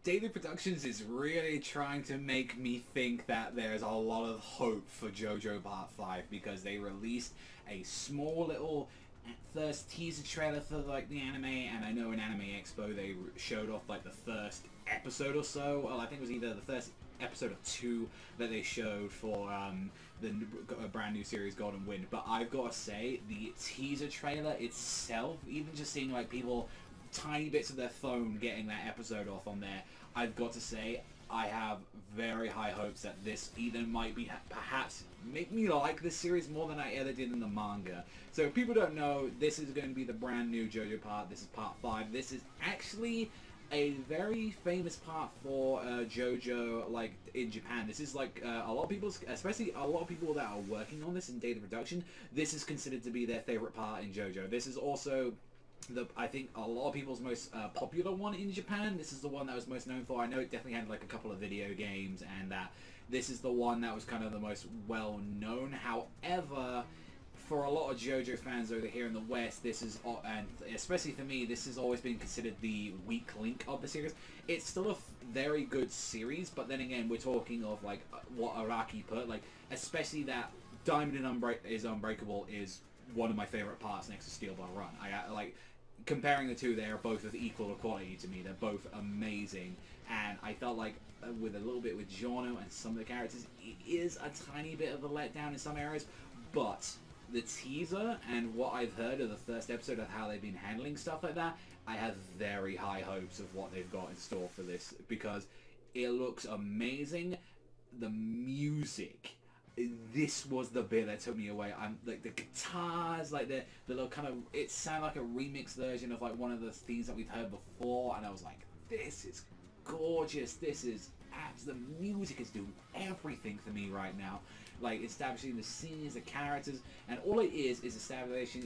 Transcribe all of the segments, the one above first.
Daily Productions is really trying to make me think that there's a lot of hope for JoJo Part 5 because they released a small little first teaser trailer for like the anime, and I know in Anime Expo they showed off like the first episode or so. Well, I think it was either the first episode or two that they showed for the brand new series Golden Wind. But I've got to say, the teaser trailer itself, even just seeing like people tiny bits of their phone getting that episode off on there, I've got to say I have very high hopes that this either might be perhaps make me like this series more than I ever did in the manga. So if people don't know, this is going to be the brand new JoJo part. This is part 5. This is actually a very famous part for JoJo, like in Japan. This is like a lot of people, especially a lot of people that are working on this in data production, this is considered to be their favorite part in JoJo. This is also I think a lot of people's most popular one in Japan. This is the one that was most known for. I know it definitely had like a couple of video games, and this is the one that was kind of the most well known. However, for a lot of JoJo fans over here in the West, this is, and especially for me, this has always been considered the weak link of the series. It's still a very good series, but then again, we're talking of like what Araki put, like especially that Diamond is Unbreakable is one of my favorite parts next to Steel Ball Run. I like comparing the two. They are both of equal quality to me. They're both amazing, and I felt like with a little bit with Giorno and some of the characters, it is a tiny bit of a letdown in some areas, but the teaser and what I've heard of the first episode of how they've been handling stuff like that, I have very high hopes of what they've got in store for this because it looks amazing. The music, this was the bit that took me away. I'm like the guitars, like the little kind of, it sounded like a remix version of like one of the themes that we've heard before, and I was like, this is gorgeous. This is the music is doing everything for me right now, like establishing the scenes, the characters, and all it is establishing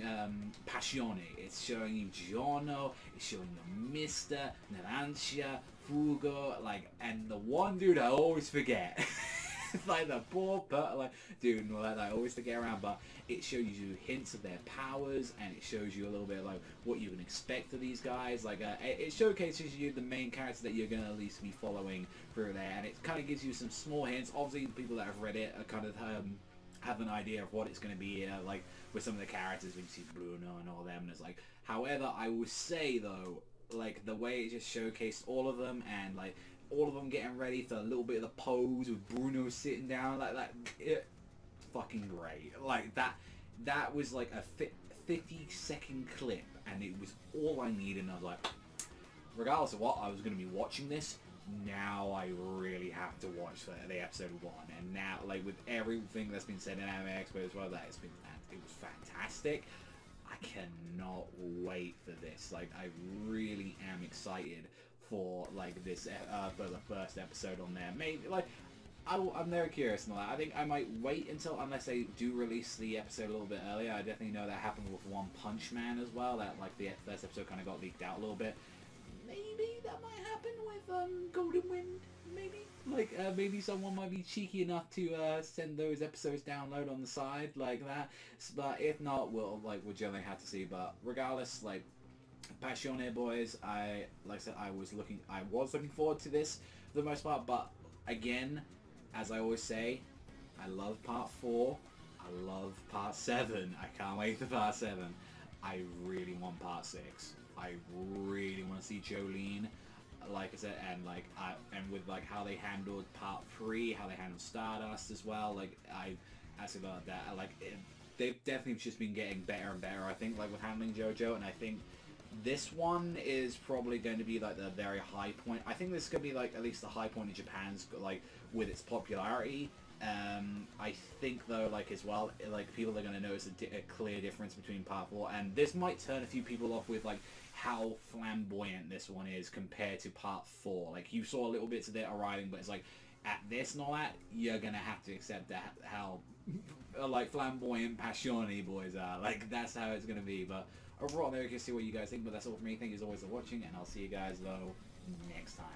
passione. It's showing you Giorno, it's showing you Mister, Narancia, Fugo, like, and the one dude I always forget. It's like the poor like dude and all that I always forget around, but it shows you hints of their powers, and it shows you a little bit like what you can expect of these guys. Like it showcases you the main characters that you're gonna at least be following through there, and it kind of gives you some small hints. Obviously, the people that have read it are kind of have an idea of what it's going to be like with some of the characters when you see Bruno and all them, and it's like, however, I would say though, like the way it just showcased all of them, and like all of them getting ready for a little bit of the pose with Bruno sitting down like that, fucking great. Like that was like a 50-second clip, and it was all I needed, and I was like, regardless of what, I was going to be watching this. Now I really have to watch the episode 1, and now like with everything that's been said in Anime Expo as well, it was fantastic. I cannot wait for this. Like I really am excited for like this for the first episode on there. Maybe like I'm very curious on that. I think I might wait unless they do release the episode a little bit earlier. I definitely know that happened with One Punch Man as well. That like the first episode kind of got leaked out a little bit. Maybe that might happen with Golden Wind. Maybe like maybe someone might be cheeky enough to send those episodes download on the side like that. But if not, we'll generally have to see. But regardless, like Passione boys, like I said, I was looking forward to this for the most part. But again, as I always say, I love part 4. I love part 7. I can't wait for part 7. I really want part 6. I really want to see Jolene, like I said, and like and with like how they handled part 3, how they handled Stardust as well. Like I actually love that. They've definitely just been getting better and better, I think, like with handling JoJo, and I think this one is probably going to be like the very high point. I think this is going to be like at least the high point in Japan's like with its popularity. I think though, like as well, like people are going to notice a clear difference between part 4, and this might turn a few people off with like how flamboyant this one is compared to part 4. Like you saw little bits of it arriving, but it's like at this and all that, you're gonna have to accept that how like flamboyant Passione boys are. Like that's how it's gonna be. But overall, I'm very curious to see what you guys think. But that's all for me. Thank you as always for watching, and I'll see you guys though next time.